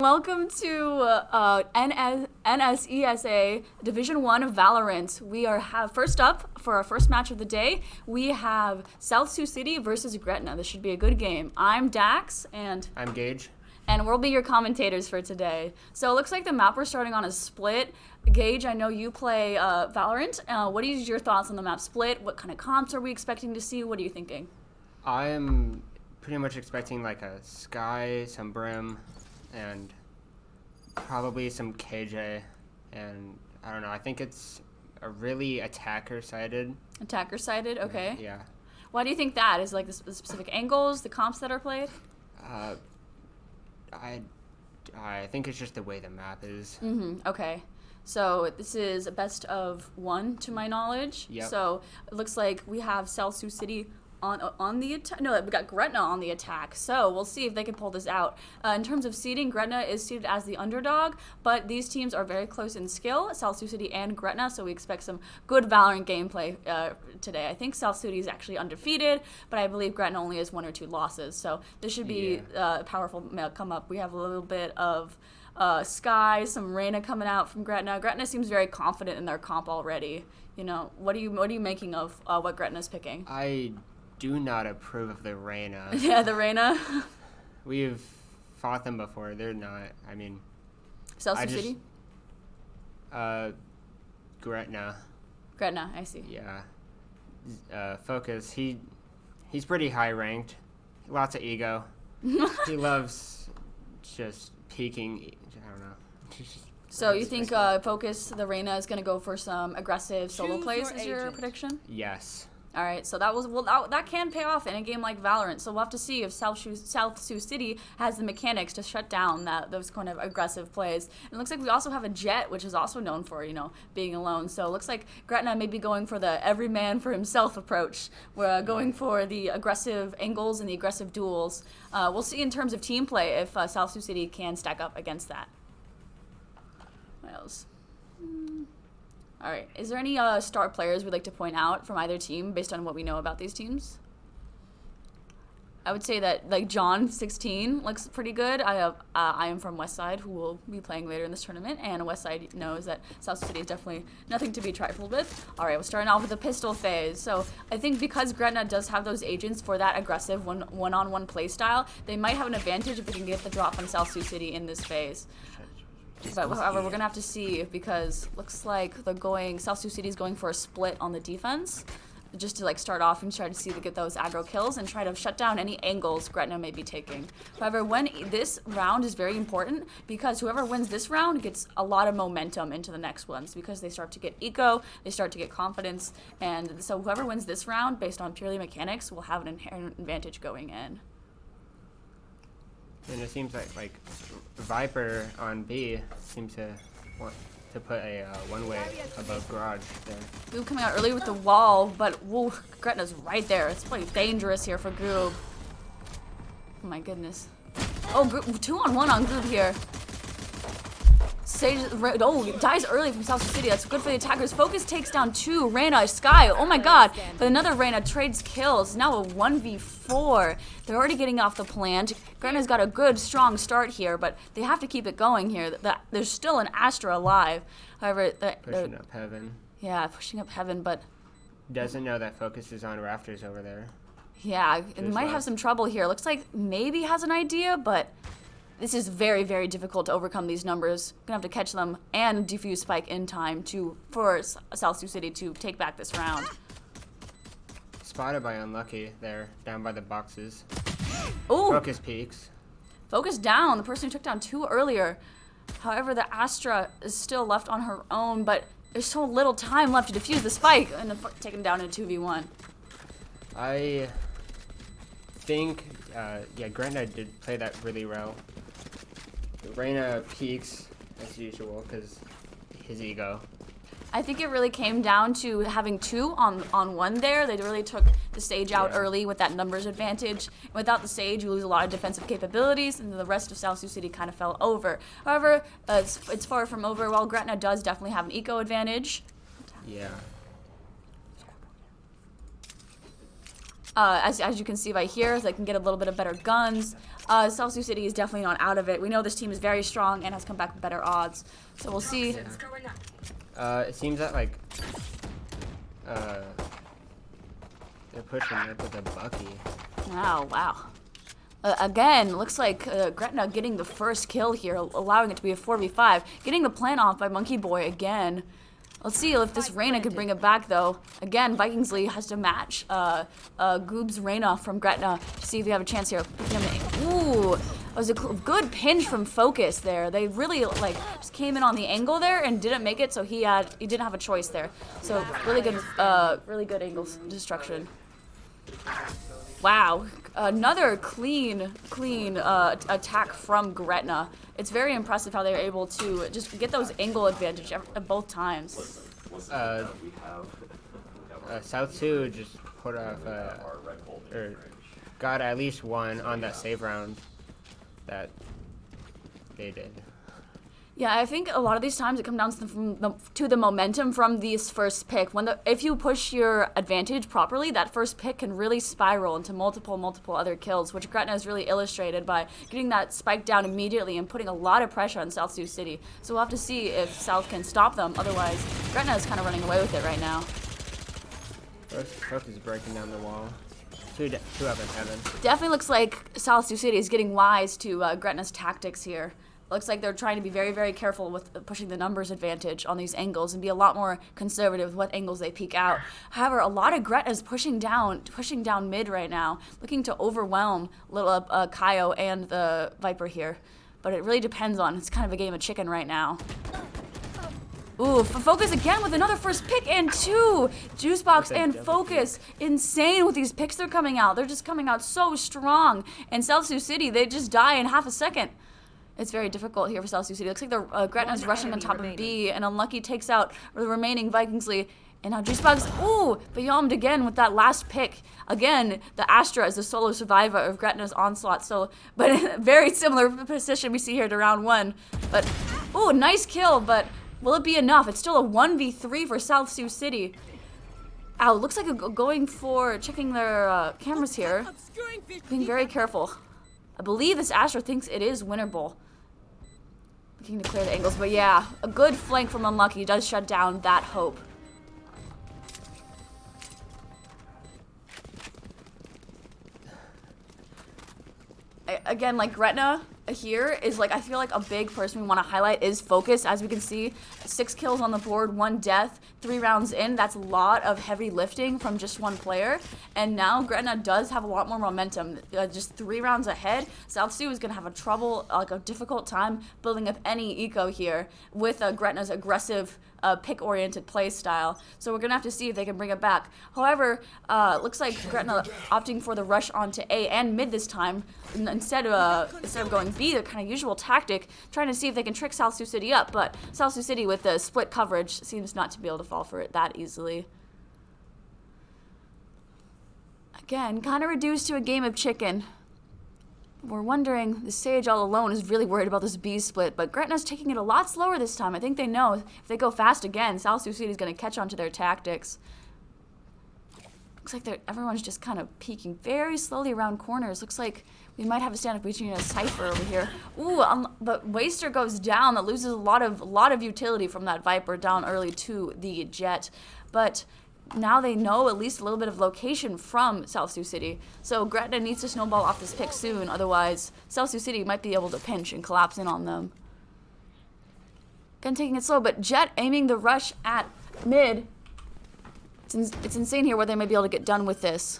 Welcome to NSESA Division 1 of Valorant. We have first up for our first match of the day. We have Sioux City versus Gretna. This should be a good game. I'm Dax and I'm Gage. And we'll be your commentators for today. So it looks like the map we're starting on is split. Gage, I know you play Valorant. What is your thoughts on the map split? What kind of comps are we expecting to see? What are you thinking? I'm pretty much expecting like a Sky, some Brim, and probably some KJ, and I don't know. I think it's a really attacker-sided. Attacker-sided, okay. Yeah. Why do you think that? Is like the specific angles, the comps that are played? I think it's just the way the map is. Okay. So this is a best of one to my knowledge. Yep. So it looks like we have Sioux City on the attack. No, we got Gretna on the attack. So we'll see if they can pull this out. In terms of seeding, Gretna is seeded as the underdog, but these teams are very close in skill, Sioux City and Gretna, so we expect some good Valorant gameplay today. I think Sioux City is actually undefeated, but I believe Gretna only has 1 or 2 losses, so this should be a powerful come up. We have a little bit of Sky, some Reyna coming out from Gretna. Gretna seems very confident in their comp already. You know, what are you making of what Gretna's picking? I do not approve of the Reyna. Yeah, the Reyna. We've fought them before. They're not. I mean, Sioux City. Gretna. Gretna, I see. Yeah. Focus. He's pretty high ranked. Lots of ego. He loves just peeking. I don't know. So you think Focus, the Reyna, is going to go for some aggressive solo plays? Is your prediction? Yes. All right, so that can pay off in a game like Valorant. So we'll have to see if South Sioux City has the mechanics to shut down those kind of aggressive plays. And it looks like we also have a Jet, which is also known for being alone. So it looks like Gretna may be going for the every man for himself approach. We're going for the aggressive angles and the aggressive duels. We'll see in terms of team play if South Sioux City can stack up against that. What else? All right. Is there any star players we'd like to point out from either team based on what we know about these teams? I would say that like John 16 looks pretty good. I am from Westside, who will be playing later in this tournament, and Westside knows that South City is definitely nothing to be trifled with. All right, we're starting off with the pistol phase. So I think because Gretna does have those agents for that aggressive one-on-one play style, they might have an advantage if they can get the drop on South Sioux City in this phase. But however, we're gonna have to see because looks like South Sioux City is going for a split on the defense, just to start off and try to see to get those aggro kills and try to shut down any angles Gretna may be taking. However, this round is very important because whoever wins this round gets a lot of momentum into the next ones because they start to get eco, they start to get confidence, and so whoever wins this round based on purely mechanics will have an inherent advantage going in. And it seems like Viper on B seems to want to put a one-way above Garage there. Goob coming out early with the wall, but whoa, Gretna's right there. It's pretty dangerous here for Goob. Oh my goodness. Oh, 2-on-1 on Goob here. Sage, dies early from South City. That's good for the attackers. Focus takes down 2. Reyna, Sky. Oh my god. But another Reyna trades kills. Now a 1v4. They're already getting off the plant. Gretna's got a good, strong start here, but they have to keep it going here. There's still an Astra alive. However, pushing up heaven. Yeah, pushing up heaven, but doesn't know that Focus is on rafters over there. Yeah, it might have some trouble here. Looks like maybe has an idea, but this is very, very difficult to overcome these numbers. Gonna have to catch them and defuse Spike in time for South Sioux City to take back this round. Spotted by Unlucky there, down by the boxes. Ooh. Focus peaks. Focus down, the person who took down 2 earlier. However, the Astra is still left on her own, but there's so little time left to defuse the Spike and take him down in a 2v1. I think, Gretna did play that really well. Reyna peaks as usual because his ego. I think it really came down to having 2 on 1 there. They really took the Sage out early with that numbers advantage. Without the Sage, you lose a lot of defensive capabilities, and the rest of South Sioux City kind of fell over. However, it's far from over. While Gretna does definitely have an eco advantage. Yeah. As you can see right here, they can get a little bit of better guns. South Sioux City is definitely not out of it. We know this team is very strong and has come back with better odds. So we'll see. It seems that like they're pushing up with a Bucky. Oh, wow. Again, looks like Gretna getting the first kill here, allowing it to be a 4v5. Getting the plant off by Monkey Boy again. Let's see if this Reyna can bring it back, though. Again, Vikingsley has to match Goob's Reyna from Gretna to see if we have a chance here. Ooh, that was a good pinch from Focus there. They really like just came in on the angle there and didn't make it, so he didn't have a choice there. So really good angle destruction. Wow, another clean attack from Gretna. It's very impressive how they were able to just get those angle advantage at both times. South Sioux just put off, or got at least one on that save round that they did. Yeah, I think a lot of these times it comes down to the momentum from this first pick. If you push your advantage properly, that first pick can really spiral into multiple other kills, which Gretna has really illustrated by getting that spike down immediately and putting a lot of pressure on South Sioux City. So we'll have to see if South can stop them. Otherwise, Gretna is kind of running away with it right now. First is breaking down the wall. Two up in heaven. Definitely looks like South Sioux City is getting wise to Gretna's tactics here. Looks like they're trying to be very careful with pushing the numbers advantage on these angles and be a lot more conservative with what angles they peek out. However, a lot of Gretna's pushing down mid right now, looking to overwhelm little Kaio and the Viper here. But it really depends on, it's kind of a game of chicken right now. Ooh, Focus again with another first pick and two. Juicebox and Focus. Insane with these picks they're coming out. They're just coming out so strong. And South Sioux City, they just die in half a second. It's very difficult here for South Sioux City. Looks like the Gretna's rushing on top of B, and Unlucky takes out the remaining Vikingsley. And now Juicebox, ooh, Bayommed again with that last pick. Again, the Astra is the solo survivor of Gretna's onslaught. So, but very similar position we see here to round one. But, ooh, nice kill, but will it be enough? It's still a 1v3 for South Sioux City. Ow, looks like going for checking their cameras here. Being very careful. I believe this Astra thinks it is winnable. Looking to clear the angles, but yeah, a good flank from Unlucky does shut down that hope. Again, like Gretna here is like, I feel like a big person we want to highlight is Focus. As we can see, 6 kills on the board, 1 death, 3 rounds in. That's a lot of heavy lifting from just one player. And now Gretna does have a lot more momentum. Just 3 rounds ahead. South Sioux is going to have a difficult time building up any eco here with Gretna's aggressive pick-oriented play style. So we're going to have to see if they can bring it back. However, looks like Gretna opting for the rush onto A and mid this time. Instead of going B, their kind of usual tactic, trying to see if they can trick South Sioux City up. But South Sioux City with the split coverage seems not to be able to fall for it that easily. Again, kind of reduced to a game of chicken. We're wondering, the Sage all alone is really worried about this B split, but Gretna's taking it a lot slower this time. I think they know if they go fast again, South Sioux City is going to catch on to their tactics. Looks like everyone's just kind of peeking very slowly around corners. Looks like we might have a stand-up between a Cypher over here. Ooh, but Waster goes down. That loses a lot of utility from that Viper down early to the Jet. But now they know at least a little bit of location from South Sioux City. So Gretna needs to snowball off this pick soon. Otherwise, South Sioux City might be able to pinch and collapse in on them. Again, taking it slow, but Jet aiming the rush at mid. It's insane here where they may be able to get done with this.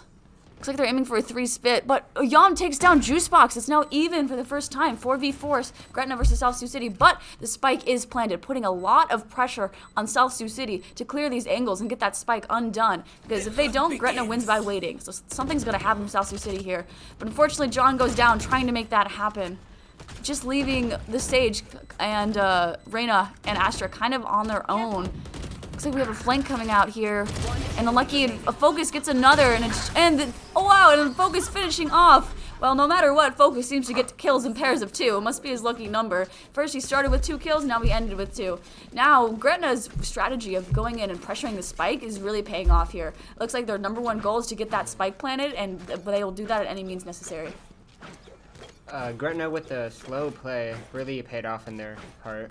Looks like they're aiming for a 3 spit, but Yom takes down Juicebox. It's now even for the first time. 4v4, Gretna versus South Sioux City, but the spike is planted, putting a lot of pressure on South Sioux City to clear these angles and get that spike undone. Because if they don't, Gretna wins by waiting. So something's going to happen to South Sioux City here. But unfortunately, John goes down trying to make that happen. Just leaving the Sage and Reyna and Astra kind of on their own. Looks like we have a flank coming out here, and Unlucky Focus gets another, and oh wow, and Focus finishing off Well, no matter what, Focus seems to get kills in pairs of 2. It must be his lucky number. First he started with 2 kills, now he ended with 2. Now, Gretna's strategy of going in and pressuring the spike is really paying off here. Looks like their number 1 goal is to get that spike planted, and they will do that at any means necessary. Gretna with the slow play really paid off in their part.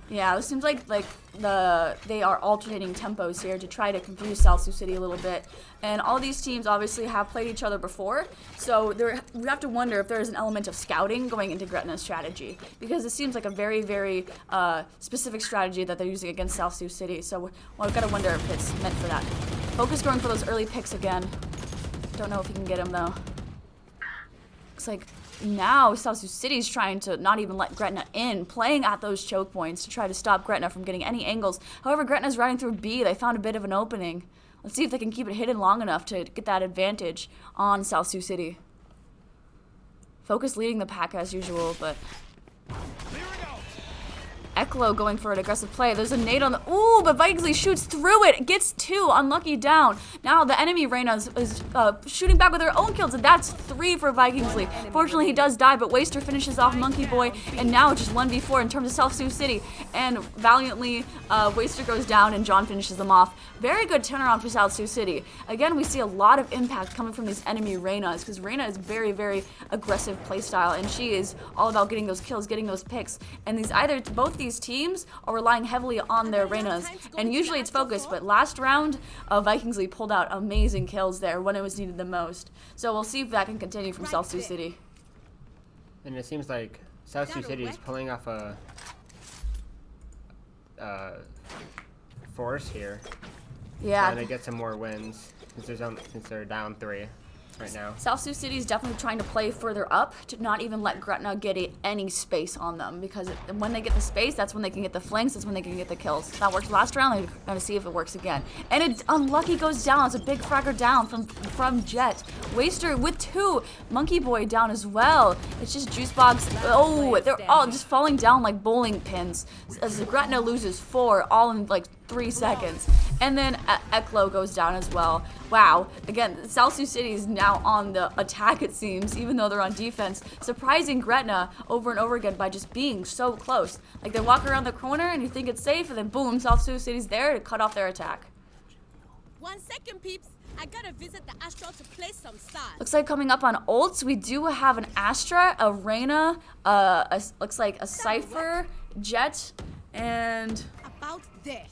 Yeah, it seems like they are alternating tempos here to try to confuse South Sioux City a little bit. And all these teams obviously have played each other before, so we have to wonder if there is an element of scouting going into Gretna's strategy, because it seems like a very, very specific strategy that they're using against South Sioux City. So we've got to wonder if it's meant for that. Focus going for those early picks again. Don't know if he can get him though. Looks like now South Sioux City is trying to not even let Gretna in, playing at those choke points to try to stop Gretna from getting any angles. However, Gretna's riding through B. They found a bit of an opening. Let's see if they can keep it hidden long enough to get that advantage on South Sioux City. Focus leading the pack as usual, but Eklo going for an aggressive play. There's a nade on the... Ooh, but Vikingsley shoots through it. Gets 2. Unlucky down. Now the enemy Reyna is shooting back with her own kills, and that's 3 for Vikingsley. Fortunately, he does die, but Waster finishes off Monkey Boy, and now it's just 1v4 in terms of South Sioux City. And valiantly, Waster goes down, and John finishes them off. Very good turnaround for South Sioux City. Again, we see a lot of impact coming from these enemy Reynas, because Reyna is very, very aggressive playstyle, and she is all about getting those kills, getting those picks. And both these teams are relying heavily on their Reynas, and usually it's Focus, but last round, Vikingsley pulled out amazing kills there when it was needed the most. So we'll see if that can continue from South Sioux City. And it seems like South Sioux City is pulling off a force here. Yeah. Trying to get some more wins since they're down 3 right now. South Sioux City is definitely trying to play further up to not even let Gretna get any space on them, because when they get the space, that's when they can get the flanks, that's when they can get the kills. That worked last round, they're going to see if it works again. And it unlucky goes down. It's a big fragger down from Jet. Waster with 2. Monkey Boy down as well. It's just Juice Box. Oh, they're all just falling down like bowling pins as Gretna loses 4 all in like 3 seconds. And then Eklo goes down as well. Wow. Again, South Sioux City is now on the attack, it seems, even though they're on defense. Surprising Gretna over and over again by just being so close. Like, they walk around the corner and you think it's safe, and then boom, South Sioux City's there to cut off their attack. 1 second, peeps. I gotta visit the Astral to play some stars. Looks like coming up on ults, we do have an Astra, a Reyna, looks like a Cypher, Jet, and About there.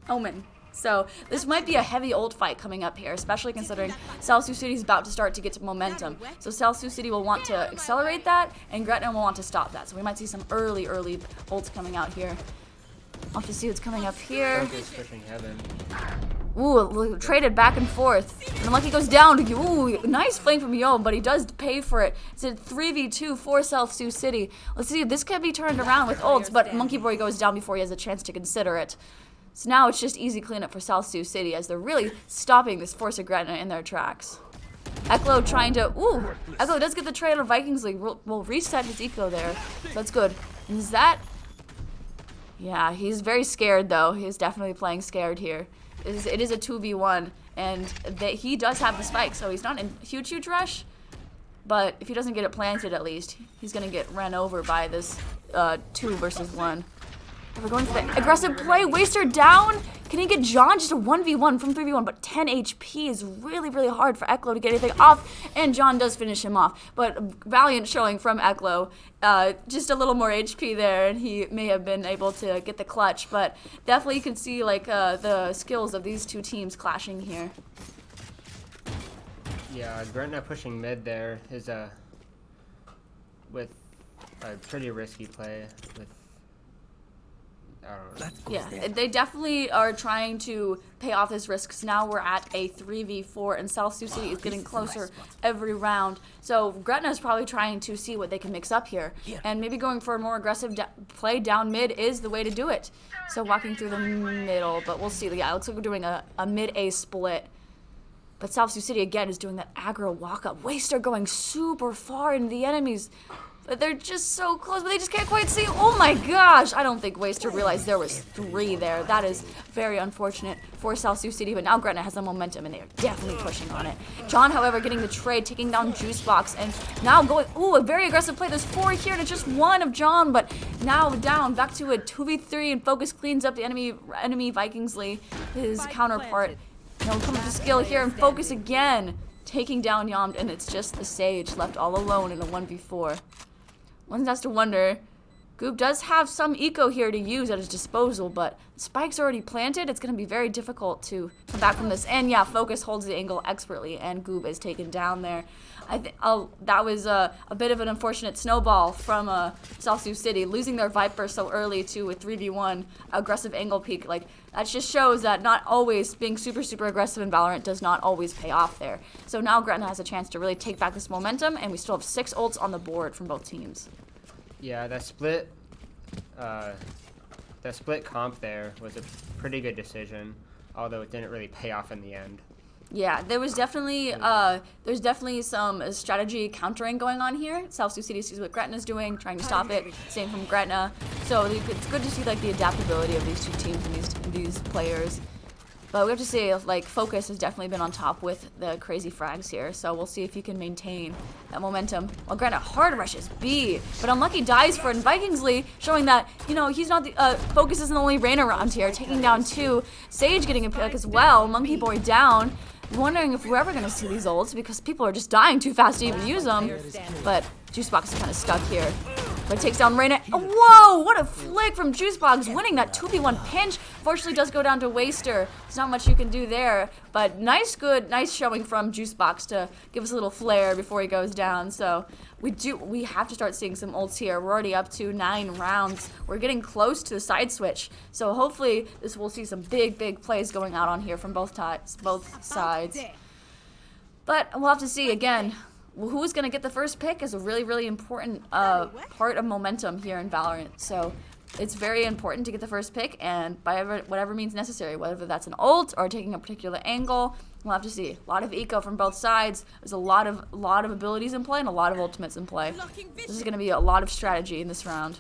Omen. So this might be a heavy ult fight coming up here, especially considering South Sioux City is about to start to get to momentum. So South Sioux City will want to accelerate that, and Gretna will want to stop that. So we might see some early ults coming out here. I'll have to see what's coming up here. Focus pushing heaven. Ooh, traded back and forth. And Lucky goes down. Ooh, nice flank from Yo, but he does pay for it. It's a 3v2 for South Sioux City. Let's see if this can be turned around with ults, but Monkey Boy goes down before he has a chance to consider it. So now it's just easy cleanup for South Sioux City as they're really stopping this force of Gretna in their tracks. Eklo trying to, Eklo does get the trade of Vikingsley. Will reset his eco there. So that's good. And is that, yeah, he's very scared though. He's definitely playing scared here. It is a 2v1, and he does have the spike, so he's not in huge rush. But if he doesn't get it planted, at least, he's going to get ran over by this 2 versus 1. We're going for the aggressive play. Waster down. Can he get John? Just a 1v1 from 3v1, but 10 HP is really, really hard for Eklo to get anything off, and John does finish him off. But valiant showing from Eklo. Just a little more HP there, and he may have been able to get the clutch, but definitely you can see like the skills of these 2 teams clashing here. Yeah, Gretna pushing mid there is with a pretty risky play with, I don't know. Yeah, they definitely are trying to pay off this risk, because now we're at a 3v4 and South Sioux City is getting closer every round. So Gretna is probably trying to see what they can mix up here, and maybe going for a more aggressive play down mid is the way to do it. So walking through the middle, but we'll see. Yeah, it looks like we're doing a mid-A split. But South Sioux City again is doing that aggro walk-up. Waster going super far into the enemy's but they're just so close, but they just can't quite see. Oh my gosh, I don't think Waster realized there was 3 there. That is very unfortunate for South Sioux City, but now Gretna has the momentum, and they are definitely pushing on it. John, however, getting the trade, taking down Juicebox, and now going, ooh, a very aggressive play. There's 4 here to just 1 of John, but now down, back to a 2v3, and Focus cleans up the enemy Vikingsley, his counterpart. He'll come up to skill here and Focus again, taking down Yomd, and it's just the Sage left all alone in a 1v4. One has to wonder, Goob does have some eco here to use at his disposal, but Spike's already planted. It's going to be very difficult to come back from this. And yeah, Focus holds the angle expertly, and Goob is taken down there. I think that was a bit of an unfortunate snowball from South Sioux City, losing their Viper so early to a 3v1 aggressive angle peak. Like, that just shows that not always being super aggressive in Valorant does not always pay off there. So now Gretna has a chance to really take back this momentum, and we still have 6 ults on the board from both teams. Yeah, that split comp there was a pretty good decision, although it didn't really pay off in the end. Yeah, there was definitely there's definitely some strategy countering going on here. South Sioux City sees what Gretna's doing, trying to stop it. Same from Gretna. So it's good to see like the adaptability of these 2 teams and these players. But we have to say, like, Focus has definitely been on top with the crazy frags here. So we'll see if he can maintain that momentum. While Gretna hard rushes B, but Unlucky dies for it. And Vikingsley showing that, you know, he's not the, Focus isn't the only rain around here, taking down 2. Sage getting a pick as well. Monkey Boy down. Wondering if we're ever going to see these ults because people are just dying too fast to even use them. But Juicebox is kind of stuck here. But it takes down Reyna. Oh, whoa! What a flick from Juicebox, winning that 2v1 pinch. Fortunately, does go down to Waster. There's not much you can do there. But nice showing from Juicebox to give us a little flare before he goes down. So we have to start seeing some ults here. We're already up to 9 rounds. We're getting close to the side switch. So hopefully we'll see some big plays going out on here from both sides. But we'll have to see again. Who's going to get the first pick is a really important part of momentum here in Valorant. So it's very important to get the first pick, and by whatever means necessary, whether that's an ult or taking a particular angle, we'll have to see. A lot of eco from both sides. There's a lot of abilities in play and a lot of ultimates in play. This is going to be a lot of strategy in this round.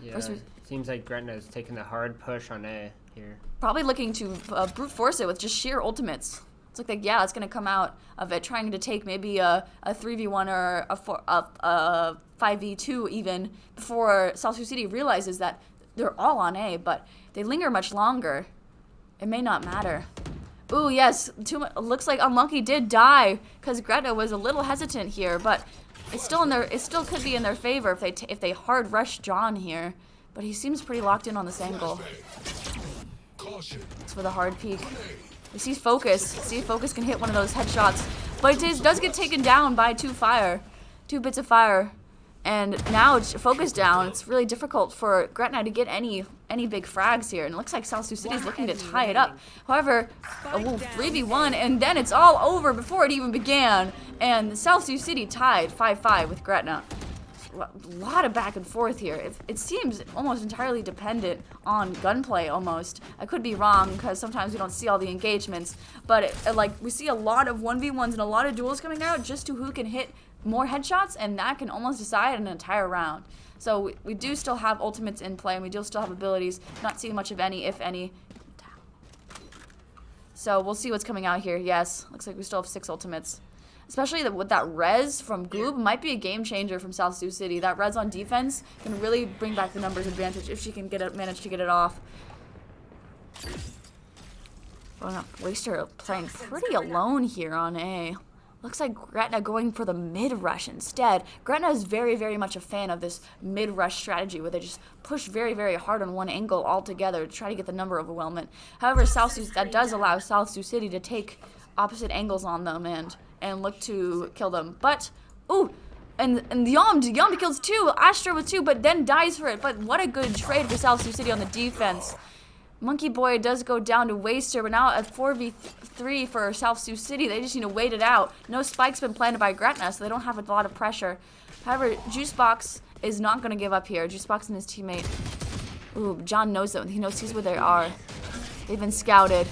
Yeah, seems like Gretna is taking the hard push on A here. Probably looking to brute force it with just sheer ultimates. It's like, yeah, it's going to come out of it trying to take maybe a 3v1 or a 5v2 even before South Sioux City realizes that they're all on A, but they linger much longer. It may not matter. Ooh, yes, looks like Unlucky did die because Gretna was a little hesitant here, but it still could be in their favor if they hard rush John here, but he seems pretty locked in on this angle. It's for the hard peek. We see Focus. See if Focus can hit one of those headshots. But it does get taken down by 2 bits of fire. And now it's Focus down. It's really difficult for Gretna to get any big frags here. And it looks like South Sioux City is looking to tie it up. However, 3v1, and then it's all over before it even began. And South Sioux City tied 5-5 with Gretna. A lot of back and forth here. It seems almost entirely dependent on gunplay almost. I could be wrong because sometimes we don't see all the engagements, but like we see a lot of 1v1s and a lot of duels coming out just to who can hit more headshots, and that can almost decide an entire round. So we do still have ultimates in play, and we do still have abilities. Not seeing much of any, if any. So we'll see what's coming out here. Yes, looks like we still have 6 ultimates. Especially with that res from Goob, might be a game changer from South Sioux City. That res on defense can really bring back the numbers advantage if she can manage to get it off. Oh no, Waster playing pretty alone here on A. Looks like Gretna going for the mid-rush instead. Gretna is very much a fan of this mid-rush strategy where they just push very hard on one angle altogether to try to get the number overwhelmment. However, that does allow South Sioux City to take opposite angles on them and look to kill them. But, ooh, and Yomd kills 2, Astra with 2, but then dies for it. But what a good trade for South Sioux City on the defense. Monkey Boy does go down to Waster, but now at 4v3 for South Sioux City. They just need to wait it out. No spike's been planted by Gretna, so they don't have a lot of pressure. However, Juicebox is not going to give up here. Juicebox and his teammate. Ooh, John knows them. He knows where they are. They've been scouted.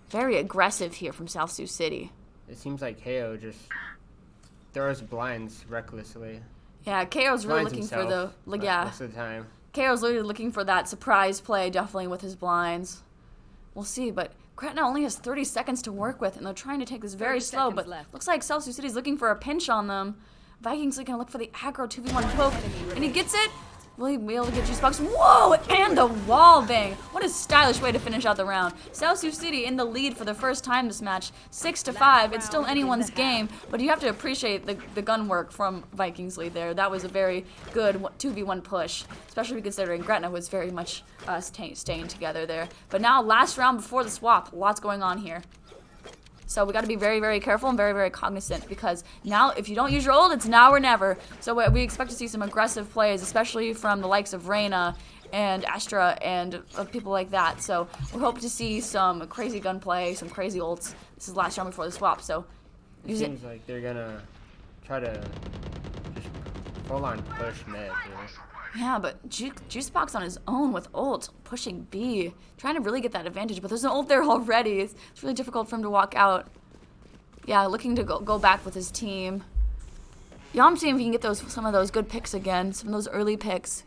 Very aggressive here from South Sioux City. It seems like KO just throws blinds recklessly. Yeah, KO's really Blinds looking for the himself, most of the time. KO's literally looking for that surprise play, definitely with his blinds. We'll see, but Gretna only has 30 seconds to work with, and they're trying to take this very 30 slow, but seconds left. looks like Sioux City's looking for a pinch on them. Vikings are going to look for the aggro 2v1 poke, and he gets it. Will he be able to get juice box? Whoa, and the wall bang. What a stylish way to finish out the round. Sioux City in the lead for the first time this match, 6-5. It's still anyone's game, but you have to appreciate the gun work from Vikings lead there. That was a very good 2v1 push, especially considering Gretna was very much staying together there. But now, last round before the swap, lots going on here. So we got to be very, very careful and very, very cognizant, because now if you don't use your ult, it's now or never. So we expect to see some aggressive plays, especially from the likes of Reyna and Astra and people like that. So we hope to see some crazy gunplay, some crazy ults. This is last round before the swap, so It seems like they're gonna try to just full on push mid. Yeah, but Juicebox on his own with ult, pushing B, trying to really get that advantage, but there's an ult there already. It's really difficult for him to walk out. Yeah, looking to go back with his team. Yeah, I'm seeing if he can get some of those good picks again, some of those early picks.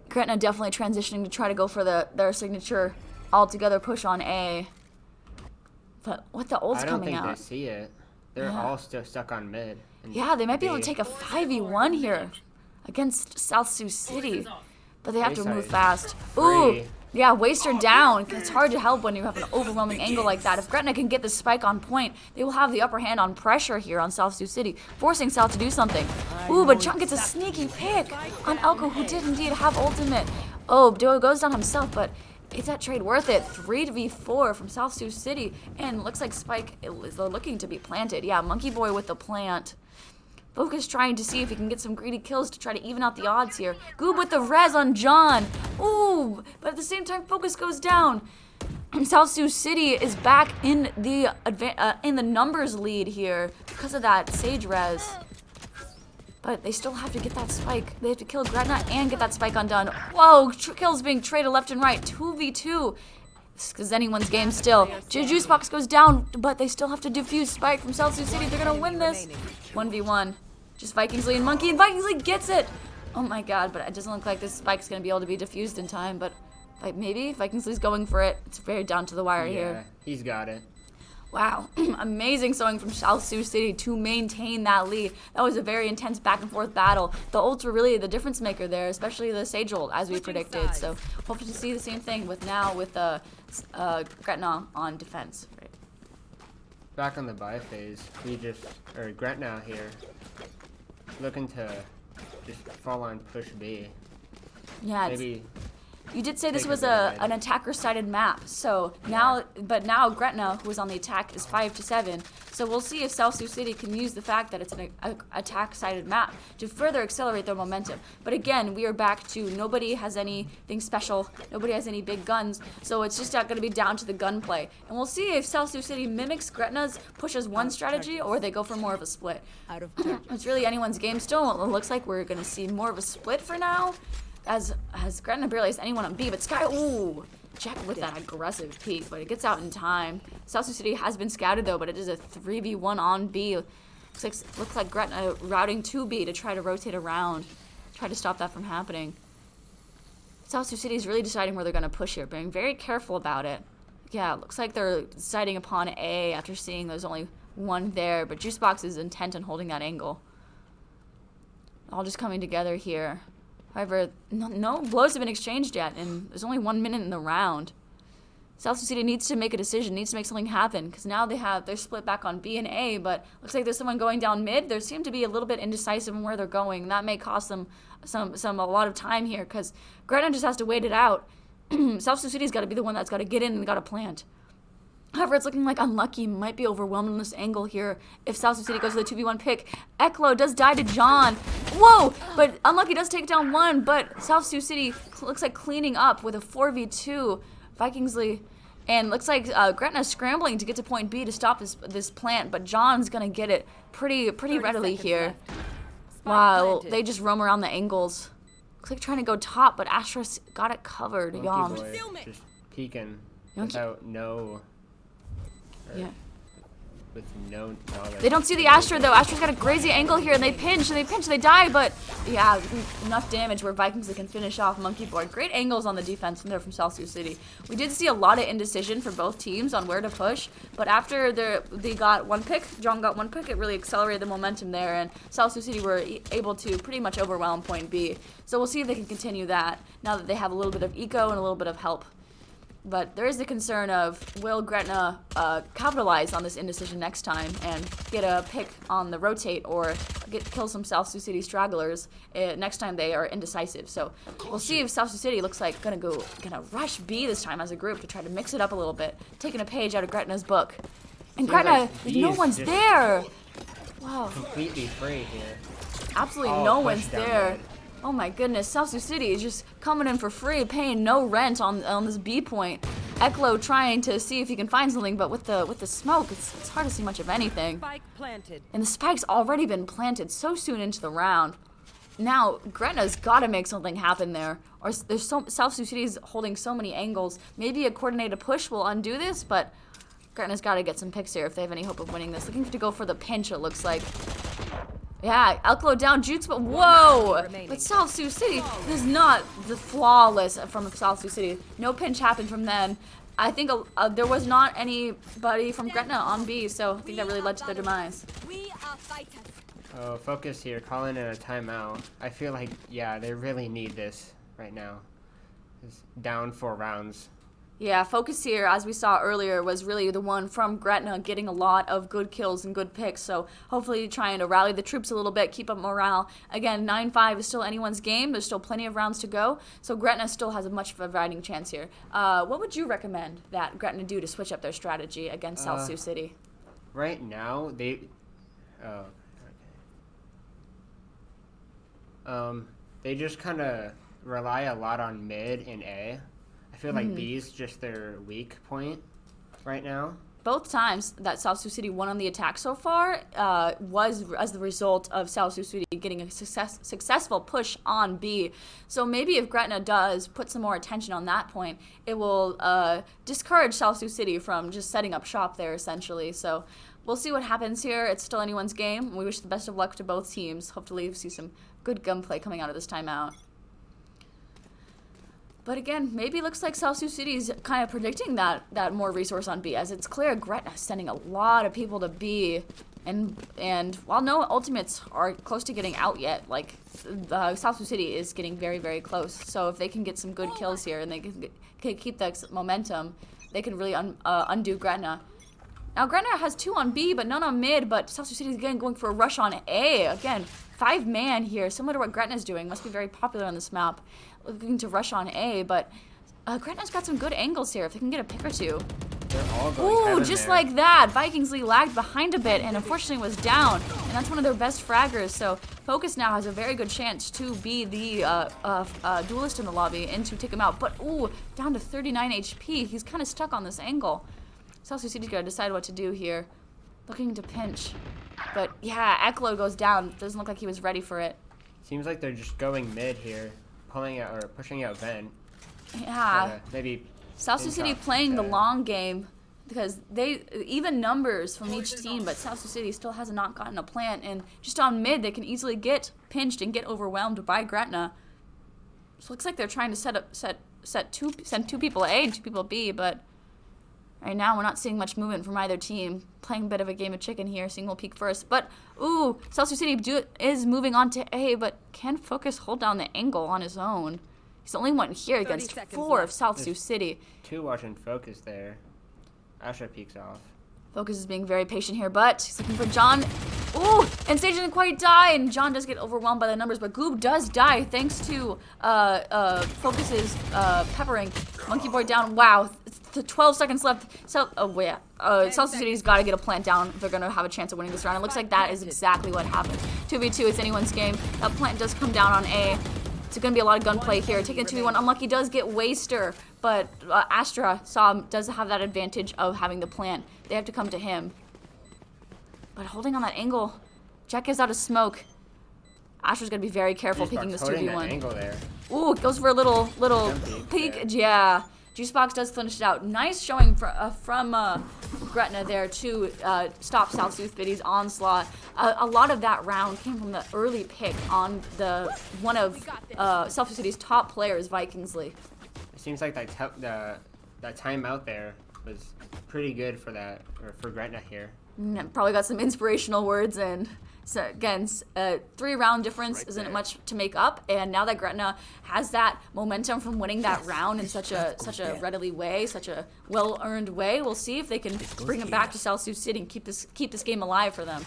Gretna definitely transitioning to try to go for their signature all-together push on A. But with the ult's coming out. I don't think they see it. They're all still stuck on mid. Yeah, they might be able to take a 5v1 here against South Sioux City, but they have to move fast. Ooh, yeah, Waster down. It's hard to help when you have an overwhelming angle like that. If Gretna can get the spike on point, they will have the upper hand on pressure here on South Sioux City, forcing South to do something. Ooh, but John gets a sneaky pick on Elko, who did indeed have ultimate. Oh, Duo goes down himself, but is that trade worth it? 3v4 from South Sioux City, and looks like Spike is looking to be planted. Yeah, Monkey Boy with the plant. Focus trying to see if he can get some greedy kills to try to even out the odds here. Goob with the res on John. Ooh, but at the same time, Focus goes down. South Sioux City is back in the numbers lead here because of that Sage res. But they still have to get that spike. They have to kill Gretna and get that spike undone. Whoa, kills being traded left and right. 2v2. This is anyone's game still. Juice Box goes down, but they still have to defuse spike from South Sioux City. They're going to win this. 1v1. Just Vikings League and Monkey, and Vikings League gets it! Oh my god, but it doesn't look like this spike's going to be able to be defused in time, but like maybe Vikings League's going for it. It's very down to the wire here. Yeah, he's got it. Wow, amazing sewing from South Sioux City to maintain that lead. That was a very intense back and forth battle. The ults were really the difference maker there, especially the Sage ult, as we predicted. So hoping to see the same thing with Gretna on defense. Right. Back on the buy phase, Gretna here, looking to just fall on push B. Yeah, maybe. You did say this was an attacker-sided map, so now Gretna, who is on the attack, is 5-7. So we'll see if South Sioux City can use the fact that it's an attack-sided map to further accelerate their momentum. But again, we are back to nobody has anything special, nobody has any big guns, so it's just going to be down to the gunplay. And we'll see if South Sioux City mimics Gretna's pushes one strategy, or they go for more of a split. It's really anyone's game still. It looks like we're going to see more of a split for now. As Gretna barely has anyone on B, but Sky, ooh, Jack with that aggressive peek, but it gets out in time. South Sioux City has been scouted though, but it is a 3v1 on B. Looks like Gretna routing to B to try to rotate around, try to stop that from happening. South Sioux City is really deciding where they're going to push here, being very careful about it. Yeah, it looks like they're deciding upon A after seeing there's only one there, but Juicebox is intent on holding that angle. All just coming together here. However, no blows have been exchanged yet, and there's only 1 minute in the round. South Sioux City needs to make a decision, needs to make something happen, because now they're split back on B and A, but looks like there's someone going down mid. They seem to be a little bit indecisive in where they're going, and that may cost them a lot of time here, because Gretna just has to wait it out. South Sioux City's got to be the one that's got to get in and got to plant. However, it's looking like Unlucky might be overwhelmed in this angle here if South Sioux City goes to the 2v1 pick. Eklo does die to John. Whoa! But Unlucky does take down one, but South Sioux City looks like cleaning up with a 4v2 Vikingsley. And looks like Gretna's scrambling to get to point B to stop this plant, but John's going to get it pretty readily here. Wow, they just roam around the angles. Looks like trying to go top, but Astra's got it covered. Monkey Boy just peeking without no... Yeah. with no knowledge. They don't see the Astra though. Astra's got a crazy angle here, and they pinch, they die, but yeah, enough damage where Vikings can finish off Monkey Board. Great angles on the defense from there from South Sioux City. We did see a lot of indecision for both teams on where to push, but after they got one pick, John got one pick, it really accelerated the momentum there, and South Sioux City were able to pretty much overwhelm point B. So we'll see if they can continue that now that they have a little bit of eco and a little bit of help. But there is the concern of, will Gretna capitalize on this indecision next time and get a pick on the rotate or kill some South Sioux City stragglers next time they are indecisive. So we'll see if South Sioux City looks like gonna rush B this time as a group to try to mix it up a little bit, taking a page out of Gretna's book. And Gretna, no one's there. Wow. Completely free here. Absolutely no one's there. Mid. Oh my goodness, South Sioux City is just coming in for free, paying no rent on this B point. Eklo trying to see if he can find something, but with the smoke, it's hard to see much of anything. Spike planted. And the spike's already been planted so soon into the round. Now, Gretna's got to make something happen there. Or there's South Sioux City's holding so many angles. Maybe a coordinated push will undo this, but Gretna's got to get some picks here if they have any hope of winning this. Looking to go for the pinch, it looks like. Yeah, Elklo down jukes, but whoa! But South Sioux City is not the flawless from South Sioux City. No pinch happened from them. I think there was not anybody from Gretna on B, so I think that really led to their demise. We are fighters. Oh, focus here, calling in a timeout. I feel like, yeah, they really need this right now. It's down 4 rounds. Yeah, focus here, as we saw earlier, was really the one from Gretna getting a lot of good kills and good picks. So hopefully trying to rally the troops a little bit, keep up morale. Again, 9-5 is still anyone's game. There's still plenty of rounds to go. So Gretna still has much of a fighting chance here. What would you recommend that Gretna do to switch up their strategy against South Sioux City? Right now, they just kind of rely a lot on mid and A. I feel like B's just their weak point right now. Both times that South Sioux City won on the attack so far was as the result of South Sioux City getting a successful push on B. So maybe if Gretna does put some more attention on that point, it will discourage South Sioux City from just setting up shop there, essentially. So we'll see what happens here. It's still anyone's game. We wish the best of luck to both teams. Hopefully we see some good gunplay coming out of this timeout. But again, maybe it looks like South Sioux City's kind of predicting that more resource on B, as it's clear Gretna's sending a lot of people to B, and while no ultimates are close to getting out yet, like South Sioux City is getting very, very close. So if they can get some good kills here and they can keep that momentum, they can really undo Gretna. Now Gretna has 2 on B, but none on mid, but South Sioux City is again going for a rush on A. Again, 5-man here, similar to what Gretna's doing. Must be very popular on this map. Looking to rush on A, but Gretna's got some good angles here if they can get a pick or two. They're all going Ooh, just like that. Vikings Lee lagged behind a bit and unfortunately was down, and that's one of their best fraggers. So Focus now has a very good chance to be the duelist in the lobby and to take him out. But ooh, down to 39 HP. He's kind of stuck on this angle. South Sioux City's got to decide what to do here. Looking to pinch. But yeah, Eklo goes down. Doesn't look like he was ready for it. Seems like they're just going mid here, pulling out or pushing out Vent. Yeah. Maybe South Sioux City playing the long game because they even numbers from each team, but South Sioux City still has not gotten a plant, and just on mid they can easily get pinched and get overwhelmed by Gretna. So it looks like they're trying to send 2 people A and 2 people B, but right now we're not seeing much movement from either team. Playing a bit of a game of chicken here, seeing who'll peek first. But ooh, South Sioux City is moving on to A, but can Focus hold down the angle on his own? He's the only one here against 4 of South Sioux City. 2 watching Focus there. Asha peeks off. Focus is being very patient here, but he's looking for John. Ooh, and Sage didn't quite die, and John does get overwhelmed by the numbers, but Goob does die thanks to Focus's peppering. Monkey Boy down. Wow, it's 12 seconds left. So, South City's got to get a plant down if they're going to have a chance of winning this round. It looks like that is exactly what happened. 2v2, it's anyone's game. That plant does come down on A. It's going to be a lot of gunplay here. Taking 2v1. Unlucky does get Waster, but Astra does have that advantage of having the plant. They have to come to him. But holding on that angle, Jack is out of smoke. Astra's going to be very careful picking this 2v1. That angle there. Ooh, goes for a little peek. Yeah. Juicebox does finish it out. Nice showing from Gretna there to stop South Sioux City's onslaught. A lot of that round came from the early pick on one of South Sioux City's top players, Vikingsley. It seems like that timeout there was pretty good for for Gretna here. Probably got some inspirational words in. So again, 3-round difference isn't much to make up, and now that Gretna has that momentum from winning that round in such a readily way, such a well-earned way, we'll see if they can bring it back to South Sioux City and keep this game alive for them.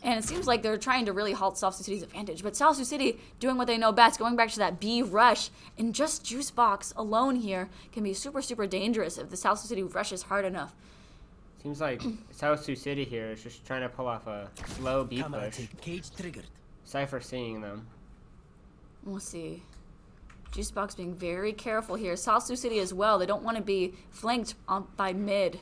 And it seems like they're trying to really halt South Sioux City's advantage, but South Sioux City doing what they know best, going back to that B rush, and just Juicebox alone here can be super, super dangerous if the South Sioux City rushes hard enough. Seems like South Sioux City here is just trying to pull off a slow B push. Cypher seeing them. We'll see. Juicebox being very careful here. South Sioux City as well. They don't want to be flanked by mid.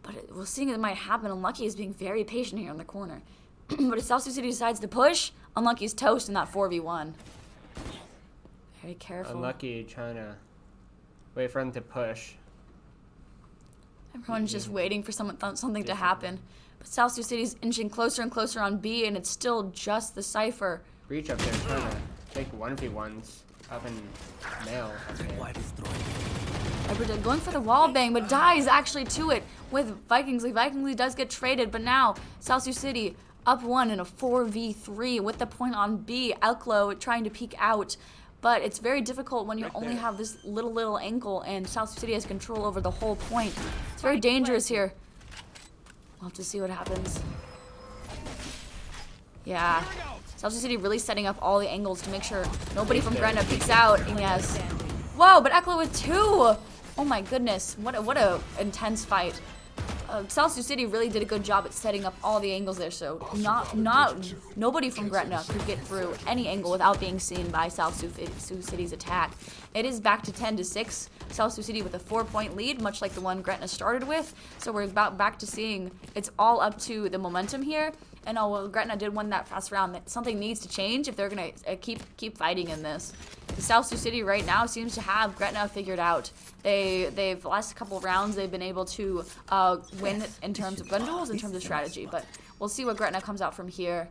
But we'll see it might happen. Unlucky is being very patient here in the corner. But if South Sioux City decides to push, Unlucky's toast in that 4v1. Very careful. Unlucky trying to wait for him to push. Everyone's just waiting for something to happen. But South Sioux City's inching closer and closer on B, and it's still just the Cypher. Breach up there trying to take 1v1s up in male. Going for the wall bang, but dies actually to it with Vikingsley. Vikingsley does get traded, but now South Sioux City up 1 in a 4v3 with the point on B. Elklo trying to peek out. But it's very difficult when you only have this little angle and South Sioux City has control over the whole point. It's very dangerous here. We'll have to see what happens. Yeah. South Sioux City really setting up all the angles to make sure nobody from Gretna peeks out. And yes. Whoa, but Elklo with 2! Oh my goodness. What a intense fight. South Sioux City really did a good job at setting up all the angles there, so nobody from Gretna could get through any angle without being seen by South Sioux City's attack. It is back to 10-6. South Sioux City with a 4-point lead, much like the one Gretna started with. So we're about back to seeing it's all up to the momentum here. And while Gretna did win that fast round, that something needs to change if they're gonna keep fighting in this. The South Sioux City right now seems to have Gretna figured out. They've last couple of rounds they've been able to win in terms of gun duels, in terms of strategy. But we'll see what Gretna comes out from here.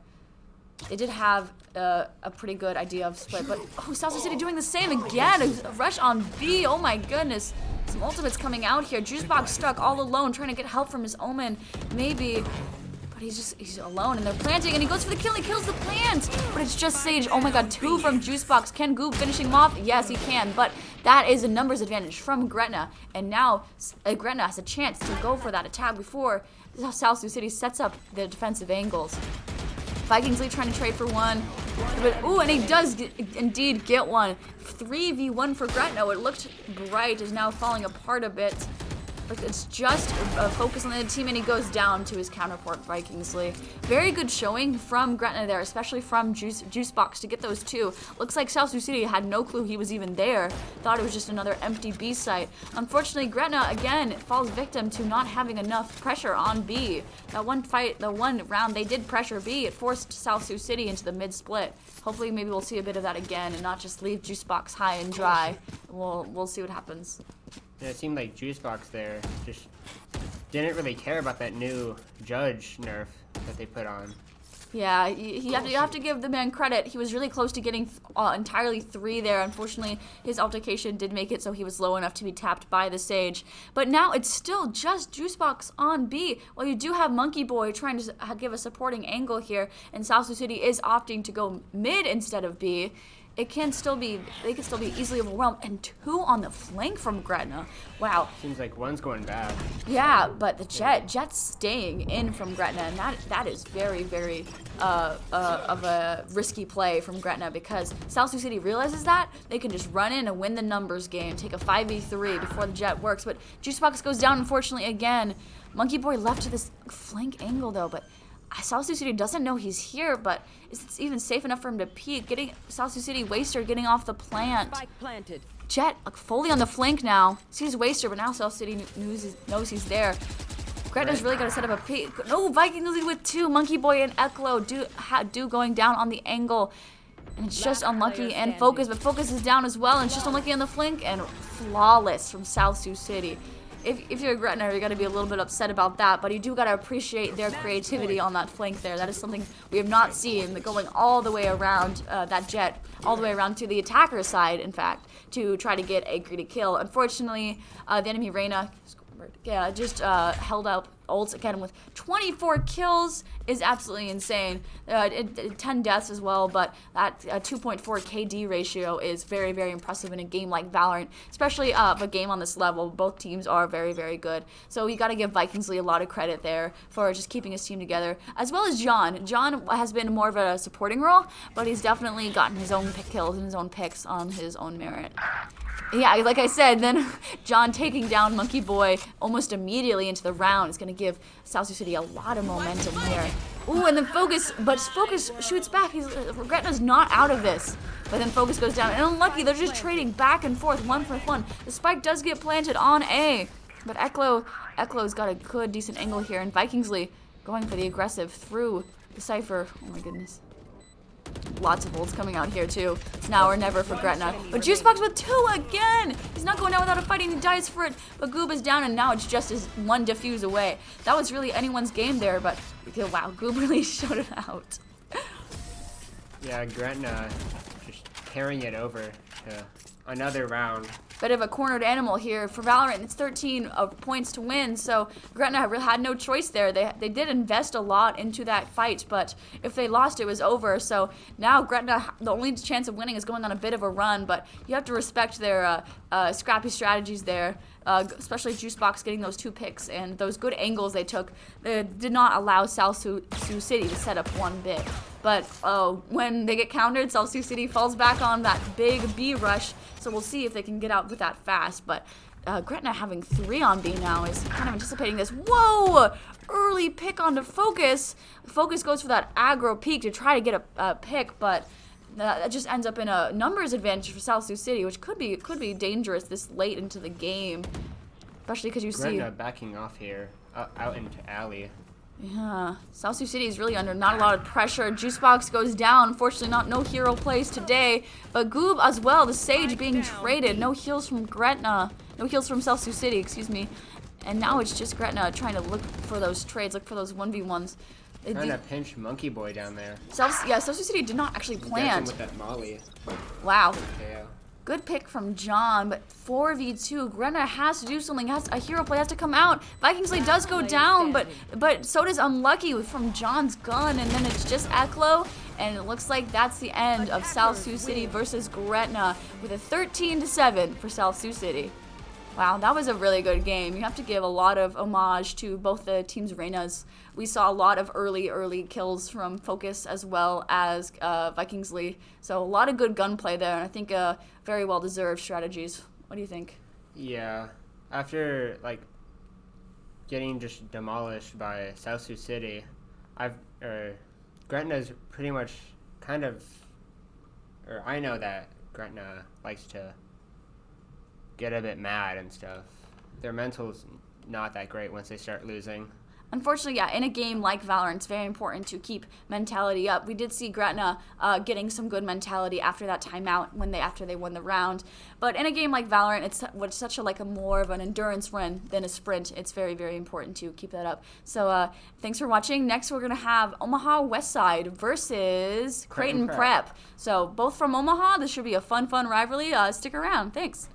They did have a pretty good idea of split, but South Sioux City doing the same again. A rush on B. Oh my goodness. Some ultimates coming out here. Juicebox stuck all alone, trying to get help from his Omen. Maybe. But he's alone, and they're planting, and he goes for the kill, and he kills the plant! But it's just Sage. Oh my god, 2 from Juicebox. Can Goop finishing him off? Yes, he can, but that is a numbers advantage from Gretna, and now Gretna has a chance to go for that attack before South Sioux City sets up the defensive angles. Vikingsley trying to trade for 1, but and he does indeed get 1. 3v1 for Gretna. It looked bright, is now falling apart a bit. But it's just a focus on the team, and he goes down to his counterpart, Vikingsley. Very good showing from Gretna there, especially from Juicebox to get those 2. Looks like South Sioux City had no clue he was even there. Thought it was just another empty B site. Unfortunately, Gretna, again, falls victim to not having enough pressure on B. That one fight, the one round they did pressure B, it forced South Sioux City into the mid-split. Hopefully, maybe we'll see a bit of that again and not just leave Juicebox high and dry. We'll see what happens. Yeah, it seemed like Juicebox there just didn't really care about that new judge nerf that they put on. Yeah, you have to give the man credit. He was really close to getting entirely 3 there. Unfortunately, his altercation did make it so he was low enough to be tapped by the Sage. But now it's still just Juicebox on B. Well, you do have Monkey Boy trying to give a supporting angle here, and South Sioux City is opting to go mid instead of B. They can still be easily overwhelmed, and 2 on the flank from Gretna. Wow. Seems like one's going bad. Yeah, but the Jet's staying in from Gretna, and that is very, very of a risky play from Gretna, because South Sioux City realizes that they can just run in and win the numbers game, take a 5v3 before the Jet works. But Juicebox goes down, unfortunately, again. Monkey Boy left to this flank angle though, but South Sioux City doesn't know he's here, but is it even safe enough for him to peek? Getting South Sioux City Waster getting off the plant. Jet fully on the flank now. Sees Waster, but now South City knows he's there. Gretna's really got to set up a peek. No, Vikings lead with 2. Monkey Boy and Elklo do going down on the angle. And it's just unlucky and Focus, but Focus is down as well, and it's just unlucky on the flank, and flawless from South Sioux City. If you're a Gretna, you got to be a little bit upset about that, but you do got to appreciate their creativity on that flank there. That is something we have not seen, going all the way around that jet, all the way around to the attacker's side, in fact, to try to get a greedy kill. Unfortunately, the enemy Reyna just held up ults again with 24 kills is absolutely insane. 10 deaths as well, but that 2.4 KD ratio is very, very impressive in a game like Valorant, especially a game on this level. Both teams are very, very good. So we got to give Vikingsley a lot of credit there for just keeping his team together, as well as John. John has been more of a supporting role, but he's definitely gotten his own kills and his own picks on his own merit. Yeah, like I said, then John taking down Monkey Boy almost immediately into the round is going to give South Sioux City a lot of momentum here. Ooh, and then Focus shoots back. Gretna's not out of this. But then Focus goes down. And unlucky, they're just trading back and forth, one for one. The spike does get planted on A. But Eklow's got a good, decent angle here. And Vikingsley going for the aggressive through the Cypher. Oh my goodness. Lots of ults coming out here too. It's now or never for Gretna. But Juicebox with 2 again! He's not going down without a fight, and he dies for it. But Goob is down, and now it's just as one defuse away. That was really anyone's game there, but wow, Goob really showed it out. Yeah, Gretna just carrying it over to another round. Bit of a cornered animal here for Valorant. It's 13 points to win, so Gretna had no choice there. They did invest a lot into that fight, but if they lost, it was over. So now Gretna, the only chance of winning is going on a bit of a run, but you have to respect their scrappy strategies there, especially Juicebox getting those 2 picks and those good angles they took. They did not allow South Sioux City to set up one bit. But when they get countered, South Sioux City falls back on that big B rush, so we'll see if they can get out with that fast. But Gretna having 3 on B now is kind of anticipating this. Whoa! Early pick onto Focus. Focus goes for that aggro peek to try to get a pick, but that just ends up in a numbers advantage for South Sioux City, which could be dangerous this late into the game, especially because you see Gretna backing off here, out into alley. Yeah, South Sioux City is really under not a lot of pressure. Juicebox goes down. Unfortunately, no hero plays today. But Goob as well, the Sage being traded. No heals from Gretna. No heals from South Sioux City, excuse me. And now it's just Gretna trying to look for those trades, look for those 1v1s. Trying to pinch Monkey Boy down there. South Sioux City did not actually plant. With that molly. Wow. Yeah. Good pick from John, but 4v2. Gretna has to do something. A hero play has to come out. Vikingsley does go down, but so does Unlucky from John's gun, and then it's just Eklo, and it looks like that's the end of South Sioux City versus Gretna with a 13-7 for South Sioux City. Wow, that was a really good game. You have to give a lot of homage to both the teams' Reynas. We saw a lot of early kills from Focus as well as Vikingsley. So a lot of good gunplay there, and I think very well-deserved strategies. What do you think? Yeah. After, getting just demolished by South Sioux City, Gretna's pretty much I know that Gretna likes to get a bit mad and stuff. Their mental's not that great once they start losing. Unfortunately, yeah, in a game like Valorant, it's very important to keep mentality up. We did see Gretna getting some good mentality after that timeout after they won the round. But in a game like Valorant, it's such a more of an endurance run than a sprint. It's very, very important to keep that up. So thanks for watching. Next, we're going to have Omaha Westside versus Creighton Prep. So both from Omaha. This should be a fun rivalry. Stick around. Thanks.